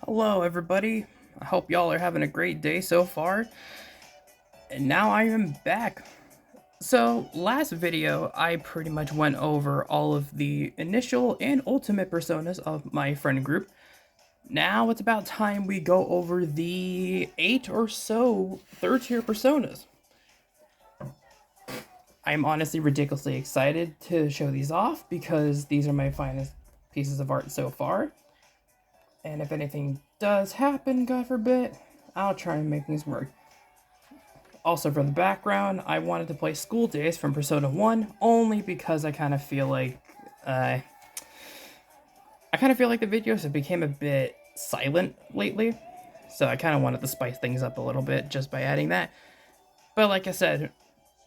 Hello, everybody. I hope y'all are having a great day so far. And now I am back. So, last video, I pretty much went over all of the initial and ultimate personas of my friend group. Now it's about time we go over the 8 or so third tier personas. I'm honestly ridiculously excited to show these off because these are my finest pieces of art so far. And if anything does happen, God forbid, I'll try and make things work. Also, for the background, I wanted to play School Days from Persona 1 only because I kind of feel like the videos have become a bit silent lately. So I kind of wanted to spice things up a little bit just by adding that. But like I said,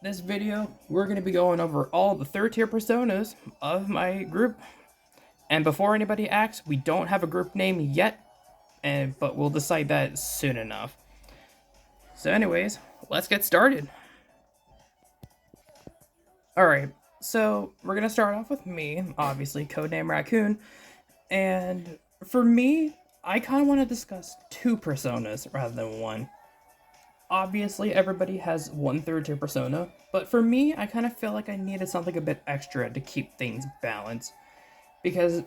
this video, we're going to be going over all the third tier personas of my group. And before anybody asks, we don't have a group name yet, but we'll decide that soon enough. So anyways, let's get started. Alright, so we're gonna start off with me, obviously, codename Raccoon. And for me, I kind of want to discuss two personas rather than one. Obviously, everybody has one third tier persona, but for me, I kind of feel like I needed something a bit extra to keep things balanced. Because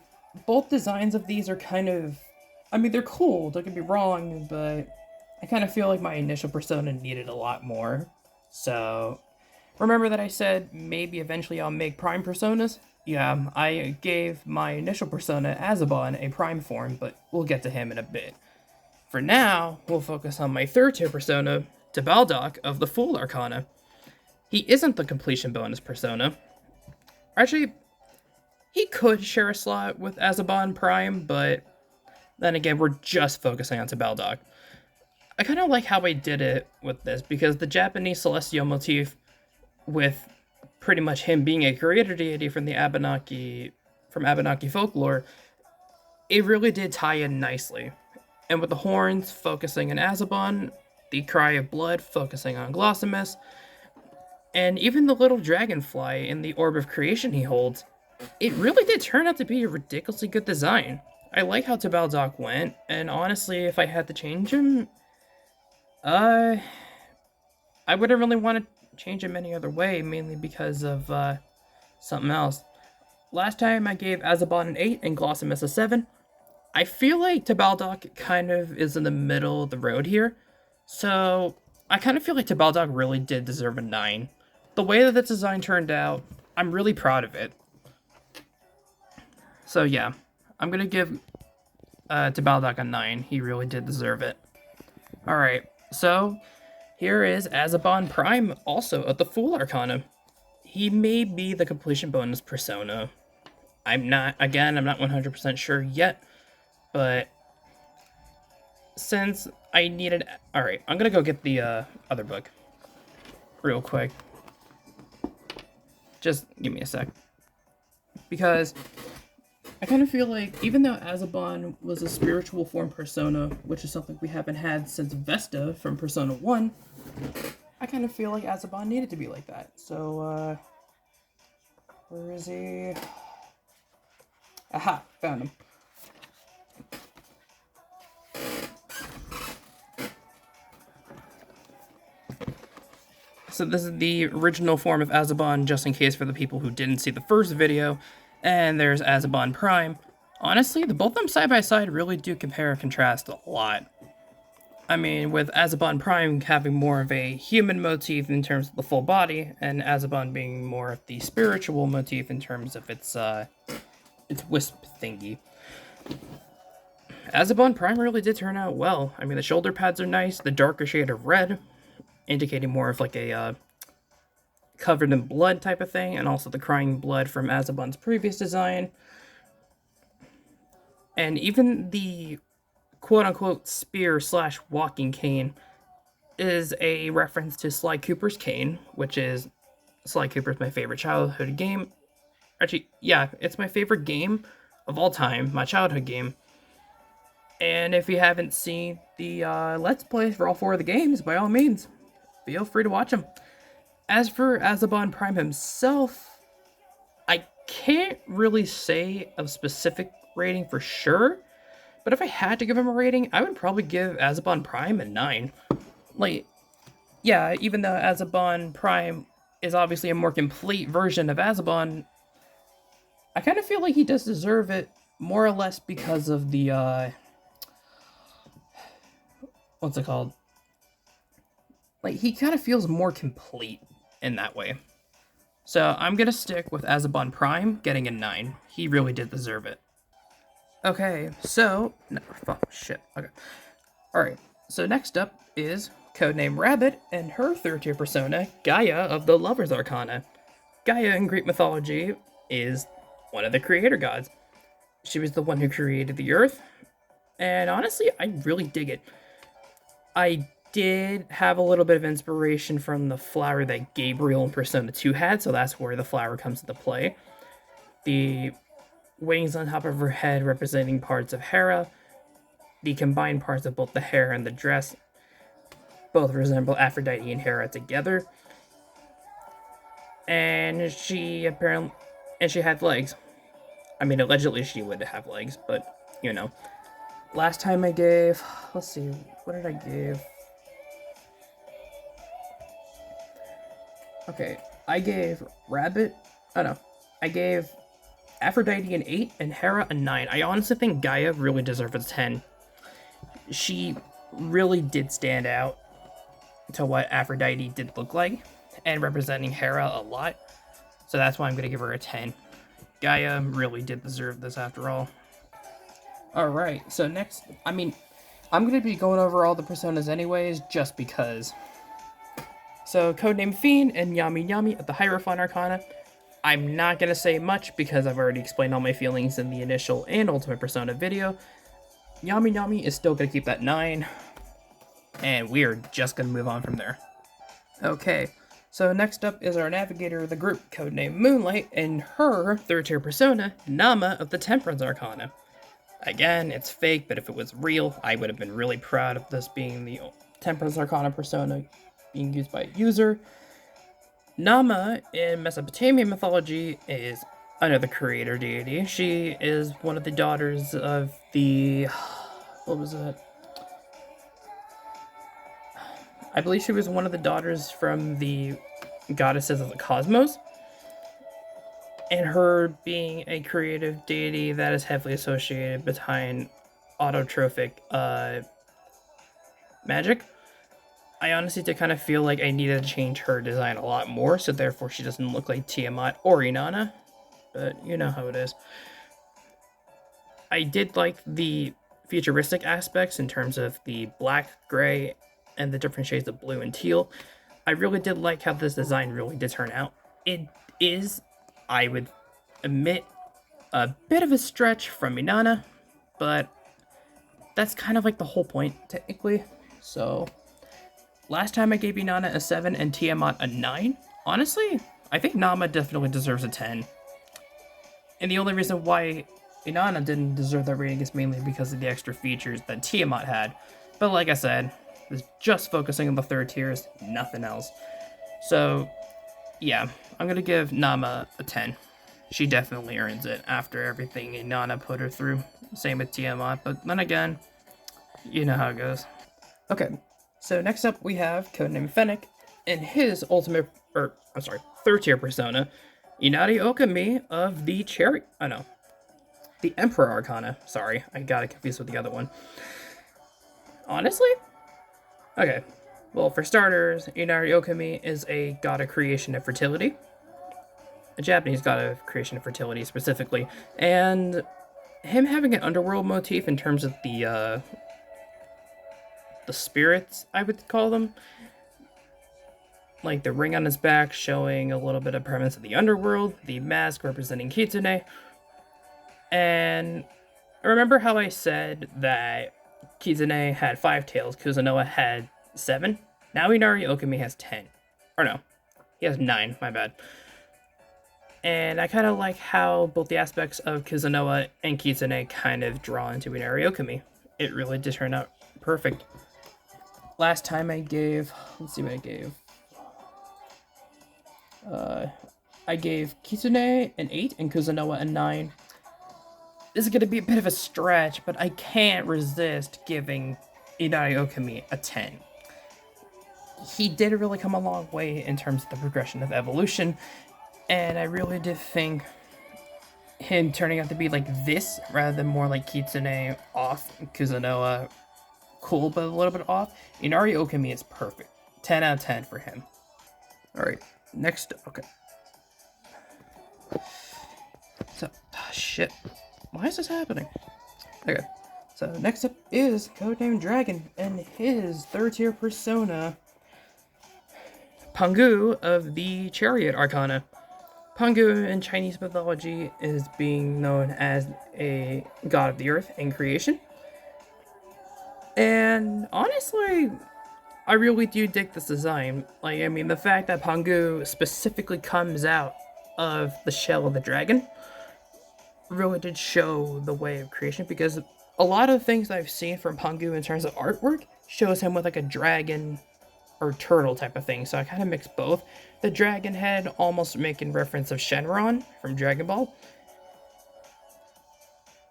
both designs of these are kind of, I mean, they're cool, don't get me wrong, but I kind of feel like my initial persona needed a lot more. So, remember that I said maybe eventually I'll make prime personas? Yeah, I gave my initial persona, Azabon, a prime form, but we'll get to him in a bit. For now, we'll focus on my third tier persona, Tabaldok of the Fool Arcana. He isn't the completion bonus persona. Actually, he could share a slot with Azabon Prime, but then again, we're just focusing on Tabaldok. I kind of like how I did it with this, because the Japanese celestial motif, with pretty much him being a creator deity from the Abenaki folklore, it really did tie in nicely. And with the horns focusing on Azabon, the cry of blood focusing on Glossamus, and even the little dragonfly in the orb of creation he holds, it really did turn out to be a ridiculously good design. I like how Tabaldok went, and honestly, if I had to change him, I wouldn't really want to change him any other way, mainly because of something else. Last time I gave Azabon an 8 and Glossamus a 7. I feel like Tabaldok kind of is in the middle of the road here, so I kind of feel like Tabaldok really did deserve a 9. The way that this design turned out, I'm really proud of it. So yeah, I'm gonna give Tabaldok a 9. He really did deserve it. Alright, so here is Azabon Prime, also of the Fool Arcana. He may be the completion bonus persona. I'm not 100% sure yet, but since I needed... Alright, I'm gonna go get the other book real quick. Just give me a sec. Because I kind of feel like, even though Azabon was a spiritual form persona, which is something we haven't had since Vesta from Persona 1, I kind of feel like Azabon needed to be like that. So, where is he? Aha, found him. So this is the original form of Azabon, just in case for the people who didn't see the first video. And there's Azabon Prime. Honestly, the both of them side by side really do compare and contrast a lot. I mean, with Azabon Prime having more of a human motif in terms of the full body, and Azabon being more of the spiritual motif in terms of its wisp thingy. Azabon Prime really did turn out well. I mean, the shoulder pads are nice, the darker shade of red, indicating more of like a covered in blood type of thing, and also the crying blood from Azabon's previous design. And even the quote-unquote spear slash walking cane is a reference to Sly Cooper's cane, which is... Sly Cooper's my favorite childhood game. Actually, yeah, it's my favorite game of all time, my childhood game. And if you haven't seen the Let's Plays for all 4 of the games, by all means, feel free to watch them. As for Azabon Prime himself, I can't really say a specific rating for sure, But if I had to give him a rating, I would probably give Azabon Prime a 9. Like, yeah, even though Azabon Prime is obviously a more complete version of Azabon, I kind of feel like he does deserve it more or less because of the, what's it called? Like, he kind of feels more complete in that way. So I'm gonna stick with Azabon Prime getting a 9. He really did deserve it. Okay, so no, shit. Okay, all right. So next up is Codename Rabbit and her third tier persona, Gaia of the Lover's Arcana. Gaia in Greek mythology is one of the creator gods. She was the one who created the earth, and honestly, I really dig it. I did have a little bit of inspiration from the flower that Gabriel in Persona 2 had, so that's where the flower comes into play. The wings on top of her head representing parts of Hera, the combined parts of both the hair and the dress both resemble Aphrodite and Hera together. And she had legs. I mean, allegedly she would have legs, but you know. Last time I gave, let's see, what did I give? Okay, I gave Rabbit, I gave Aphrodite an 8 and Hera a 9. I honestly think Gaia really deserves a 10. She really did stand out to what Aphrodite did look like, and representing Hera a lot, so that's why I'm going to give her a 10. Gaia really did deserve this after all. Alright, so next, I'm going to be going over all the personas anyways, just because. So, Codename Fiend and Yami Yami of the Hierophant Arcana. I'm not going to say much because I've already explained all my feelings in the initial and Ultimate Persona video. Yami Yami is still going to keep that 9, and we're just going to move on from there. Okay, so next up is our navigator of the group, codename Moonlight, and her third tier persona, Nama of the Temperance Arcana. Again, it's fake, but if it was real, I would have been really proud of this being the Temperance Arcana persona being used by a user. Nama in Mesopotamian mythology is another creator deity. She is one of the daughters of the... what was it? I believe she was one of the daughters from the goddesses of the cosmos. And her being a creative deity that is heavily associated behind autotrophic magic, I honestly did kind of feel like I needed to change her design a lot more, so therefore she doesn't look like Tiamat or Inanna, but you know how it is. I did like the futuristic aspects in terms of the black, gray, and the different shades of blue and teal. I really did like how this design really did turn out. It is, I would admit, a bit of a stretch from Inanna, but that's kind of like the whole point, technically. So, last time I gave Inanna a 7 and Tiamat a 9. Honestly, I think Nama definitely deserves a 10. And the only reason why Inanna didn't deserve that rating is mainly because of the extra features that Tiamat had. But like I said, it's just focusing on the third tiers, nothing else. So, yeah, I'm gonna give Nama a 10. She definitely earns it after everything Inanna put her through. Same with Tiamat, but then again, you know how it goes. Okay, so next up we have codename Fennec and his third tier persona, Inari Okami of the the Emperor Arcana. Sorry, I got it confused with the other one. Honestly? Okay, well, for starters, Inari Okami is a god of creation and fertility. A Japanese god of creation and fertility, specifically. And him having an underworld motif in terms of the spirits, I would call them. Like the ring on his back showing a little bit of premise of the underworld, the mask representing Kitsune. And remember how I said that Kitsune had 5 tails, Kuzunoha had 7? Now Inari Okami has 10. Or no, he has 9, my bad. And I kind of like how both the aspects of Kuzunoha and Kitsune kind of draw into Inari Okami. It really did turn out perfect. Last time I gave, let's see what I gave. I gave Kitsune an 8 and Kuzunoha a 9. this is going to be a bit of a stretch, but I can't resist giving Inari Okami a 10. He did really come a long way in terms of the progression of evolution, and I really did think him turning out to be like this rather than more like Kitsune off, Kuzunoa cool but a little bit off. Inari Okami is perfect. 10 out of 10 for him. Alright, next, okay. So, shit. Why is this happening? Okay, so next up is Codename Dragon and his third tier persona, Pangu of the Chariot Arcana. Pangu in Chinese mythology is being known as a god of the earth and creation. And honestly, I really do dig this design. Like, I mean, the fact that Pangu specifically comes out of the shell of the dragon really did show the way of creation, because a lot of things I've seen from Pangu in terms of artwork shows him with like a dragon or turtle type of thing, so I kind of mixed both. The dragon head almost making reference of Shenron from Dragon Ball,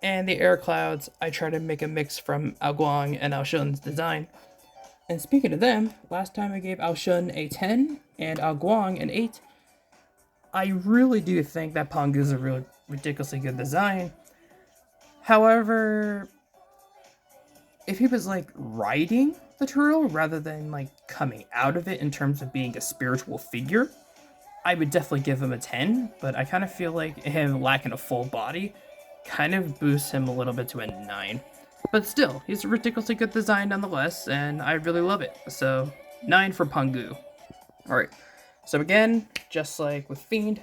and the air clouds I try to make a mix from Aoguang and Aoshun's design. And speaking of them, last time I gave Aoshun a 10 and Aoguang an 8. I really do think that Pangu is a real ridiculously good design. However, if he was like riding the turtle rather than like coming out of it in terms of being a spiritual figure, I would definitely give him a 10, but I kind of feel like him lacking a full body kind of boosts him a little bit to a 9. But still, he's a ridiculously good design nonetheless, and I really love it. So, 9 for Pangu. Alright, so again, just like with Fiend,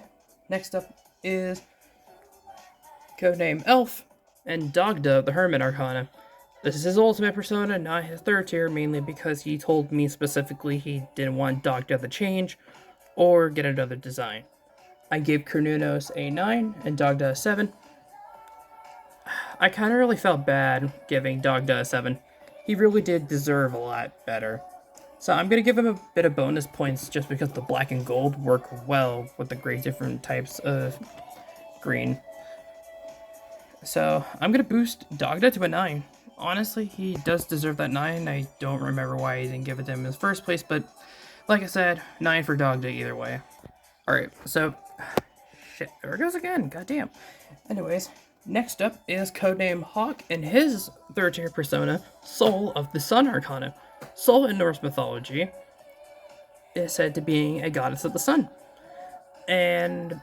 next up is Codename Elf and Dogda of the Hermit Arcana. This is his ultimate persona, not his third tier, mainly because he told me specifically he didn't want Dogda to change or get another design. I gave Kernunos a 9 and Dogda a 7. I kind of really felt bad giving Dogda a 7. He really did deserve a lot better. So I'm going to give him a bit of bonus points just because the black and gold work well with the great different types of green. So I'm going to boost Dogda to a 9. Honestly, he does deserve that 9. I don't remember why I didn't give it to him in the first place, but like I said, 9 for Dogda either way. Alright, so... Shit, there it goes again, goddamn. Anyways, next up is Codename Hawk and his third tier persona, Soul of the Sun Arcana. Soul in Norse mythology is said to be a goddess of the sun. And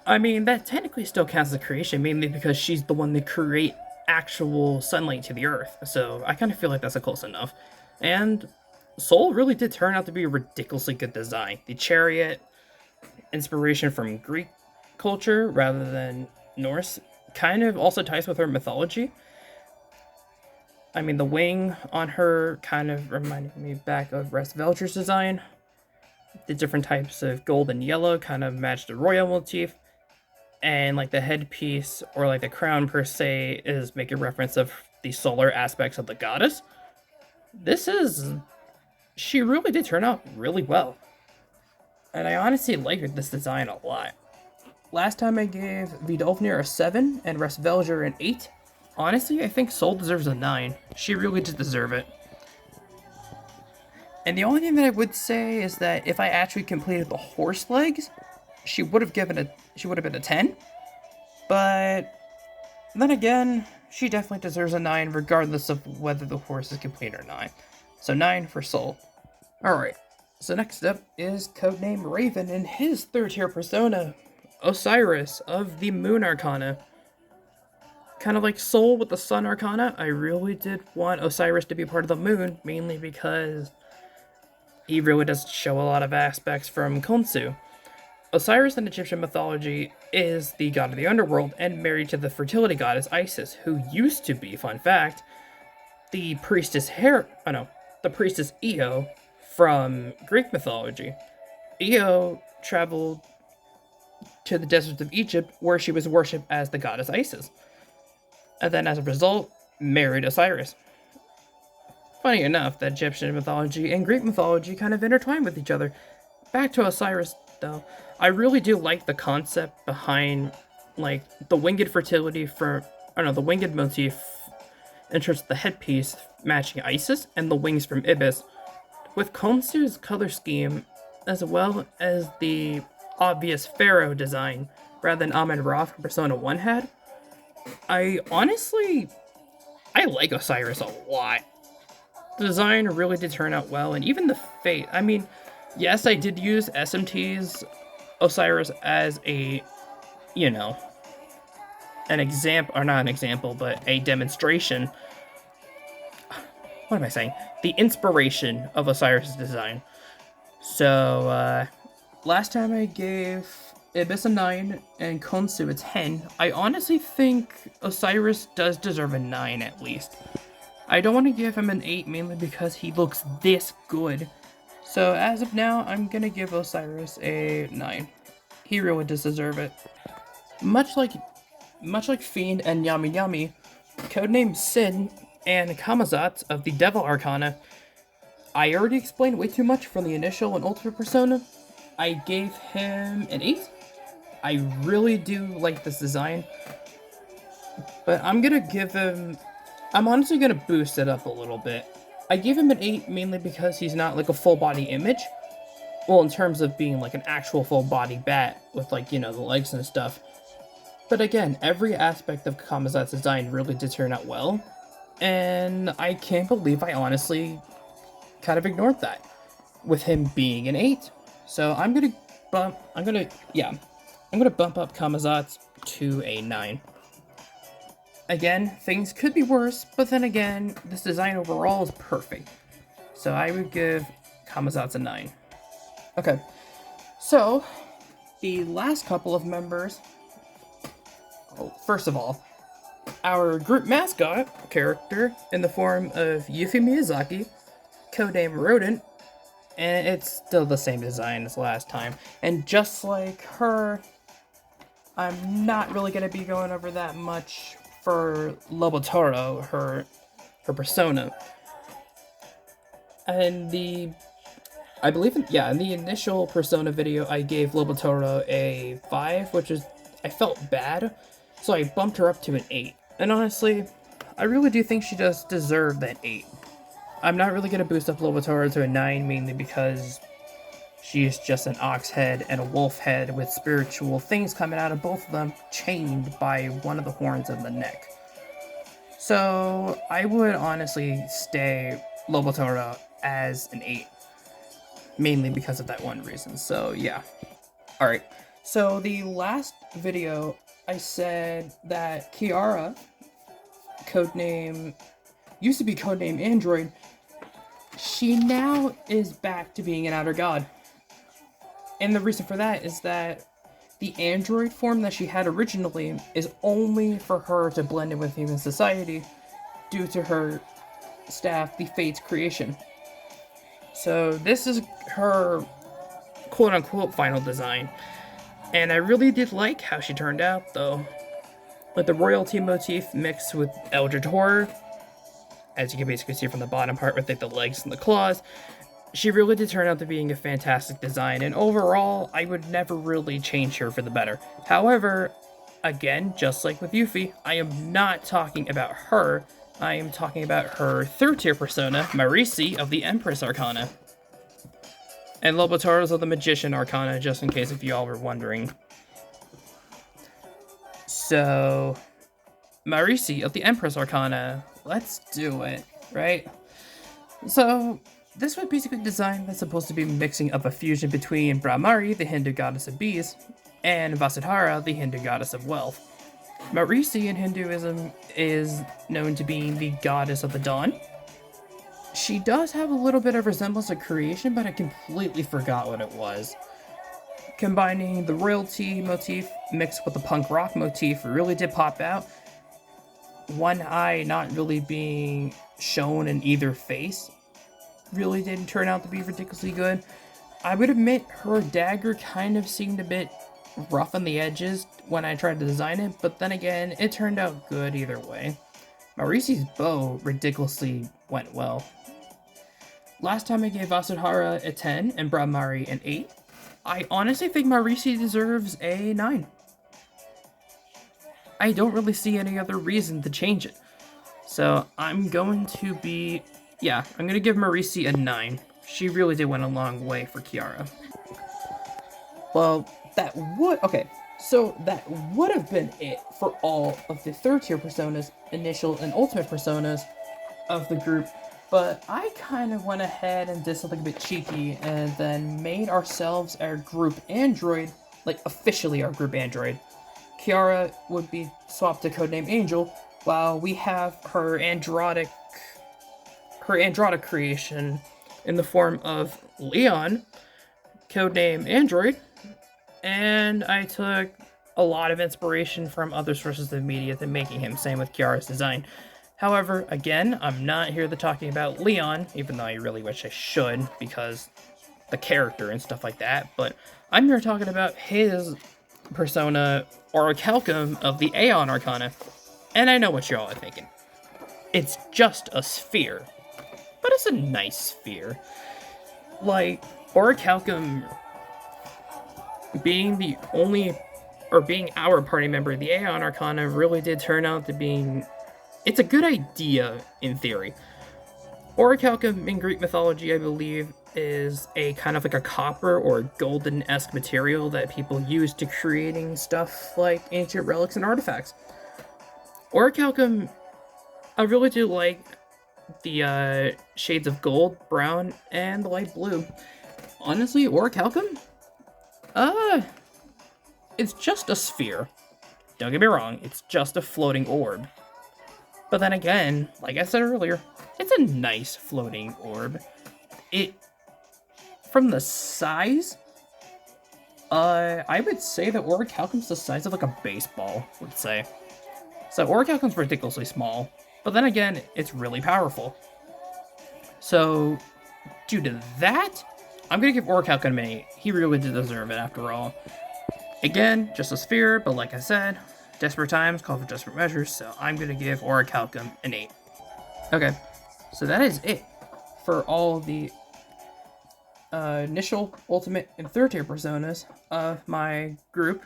I mean, that technically still counts as a creation, mainly because she's the one to create actual sunlight to the earth. So I kind of feel like that's a close enough. And Soul really did turn out to be a ridiculously good design. The chariot, inspiration from Greek culture rather than Norse, kind of also ties with her mythology. I mean, the wing on her kind of reminded me back of Resvelger's design. The different types of gold and yellow kind of matched the royal motif. And like the headpiece or like the crown per se is making reference of the solar aspects of the goddess. She really did turn out really well. And I honestly liked this design a lot. Last time I gave Vidolfnir a 7 and Resvelger an 8. Honestly, I think Soul deserves a 9. She really did deserve it. And the only thing that I would say is that if I actually completed the horse legs, she would have been a 10. But then again, she definitely deserves a 9 regardless of whether the horse is complete or not. So 9 for Soul. Alright, so next up is Codename Raven and his third tier persona, Osiris of the Moon Arcana. Kind of like Soul with the Sun Arcana, I really did want Osiris to be part of the Moon, mainly because he really does show a lot of aspects from Khonsu. Osiris in Egyptian mythology is the god of the underworld and married to the fertility goddess Isis, who used to be, fun fact, the priestess Io from Greek mythology. Io traveled to the deserts of Egypt where she was worshipped as the goddess Isis, and then as a result, married Osiris. Funny enough that Egyptian mythology and Greek mythology kind of intertwine with each other. Back to Osiris, though. I really do like the concept behind like the winged fertility for, I don't know, the winged motif in terms of the headpiece matching Isis and the wings from Ibis, with Konsu's color scheme, as well as the obvious Pharaoh design rather than Amun Ra from Persona 1 had. I honestly, I like Osiris a lot. The design really did turn out well, and even the fate. I mean, yes, I did use SMT's Osiris as a, you know, an example, or not an example, but a demonstration. What am I saying? The inspiration of Osiris' design. So, last time I gave Ibis a 9 and Konsu a 10, I honestly think Osiris does deserve a 9 at least. I don't want to give him an 8 mainly because he looks this good. So as of now, I'm gonna give Osiris a 9. He really does deserve it. Much like Fiend and Yami Yami, codename Sin and Kamazat of the Devil Arcana, I already explained way too much from the initial and Ultimate Persona. I gave him an 8. I really do like this design, but I'm honestly gonna boost it up a little bit. I gave him an 8 mainly because he's not like a full body image. Well, in terms of being like an actual full body bat with like, you know, the legs and stuff. But again, every aspect of Kamazat's design really did turn out well, and I can't believe I honestly kind of ignored that with him being an 8. So I'm gonna bump up Kamazat to a 9. Again, things could be worse, but then again, this design overall is perfect. So I would give Kamazat's a 9. Okay, so the last couple of members. First of all, our group mascot character in the form of Yuffie Miyazaki, codename Rodent, and it's still the same design as last time. And just like her, I'm not really going to be going over that much for Lobotaro, her persona. And in the initial persona video, I gave Lobotaro a 5, which is, I felt bad, so I bumped her up to an 8. And honestly, I really do think she does deserve that 8. I'm not really going to boost up Lobotaro to a 9, mainly because she is just an ox head and a wolf head with spiritual things coming out of both of them, chained by one of the horns of the neck. So I would honestly stay Lobotaro as an 8, mainly because of that one reason. So yeah. Alright, so the last video I said that Kiara, used to be codename Android, she now is back to being an outer god. And the reason for that is that the android form that she had originally is only for her to blend in with human society due to her staff, the Fates creation. So this is her quote-unquote final design. And I really did like how she turned out, though. With the royalty motif mixed with Eldritch Horror, as you can basically see from the bottom part with like the legs and the claws, she really did turn out to being a fantastic design, and overall, I would never really change her for the better. However, again, just like with Yuffie, I am not talking about her, I am talking about her third-tier persona, Marisi of the Empress Arcana. And Lobotaro's of the Magician Arcana, just in case if y'all were wondering. So, Marisi of the Empress Arcana, let's do it, right? So, this was basically designed that's supposed to be mixing up a fusion between Brahmari, the Hindu goddess of bees, and Vasudhara, the Hindu goddess of wealth. Marisi in Hinduism is known to be the goddess of the dawn. She does have a little bit of resemblance to creation, but I completely forgot what it was. Combining the royalty motif mixed with the punk rock motif really did pop out. One eye not really being shown in either face really did turn out to be ridiculously good. I would admit her dagger kind of seemed a bit rough on the edges when I tried to design it, but then again, it turned out good either way. Marisi's bow ridiculously went well. Last time I gave Vasudhara a 10 and Brahmari an 8. I honestly think Marisi deserves a 9. I don't really see any other reason to change it. So I'm going to be, yeah, I'm going to give Marisi a 9. She really did went a long way for Kiara. Well, so that would have been it for all of the third tier personas, initial and ultimate personas of the group. But I kind of went ahead and did something a bit cheeky and then made ourselves our group android, like officially our group android. Kiara would be swapped to codename Angel, while we have her androtic creation in the form of Leon, codename Android, and I took a lot of inspiration from other sources of media to making him, same with Kiara's design. However, again, I'm not here to talking about Leon, even though I really wish I should, because the character and stuff like that, but I'm here talking about his persona, Orichalcum of the Aeon Arcana. And I know what y'all are thinking. It's just a sphere, but it's a nice sphere. Like, Orichalcum being the only, or being our party member of the Aeon Arcana really did turn out to being, it's a good idea in theory. Orichalcum in Greek mythology, I believe, is a kind of like a copper or golden-esque material that people use to creating stuff like ancient relics and artifacts. Orichalcum, I really do like the shades of gold, brown, and light blue. Honestly, Orichalcum, it's just a sphere. Don't get me wrong, it's just a floating orb. But then again, like I said earlier, it's a nice floating orb. From the size, I would say that Orichalcum's the size of like a baseball, let's say. So Orichalcum's ridiculously small, but then again, it's really powerful. So, due to that, I'm gonna give Orichalcum an 8. He really did deserve it after all. Again, just a sphere, but like I said, desperate times call for desperate measures, so I'm gonna give Orichalcum an 8. Okay, so that is it for all the initial, ultimate, and third tier personas of my group.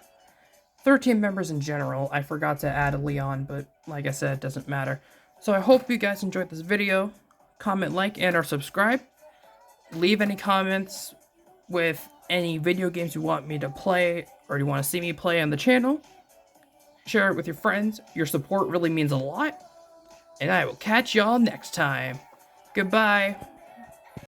13 members in general. I forgot to add a Leon, but like I said, it doesn't matter. So I hope you guys enjoyed this video. Comment, like, and or subscribe. Leave any comments with any video games you want me to play or you want to see me play on the channel. Share it with your friends. Your support really means a lot. And I will catch y'all next time. Goodbye.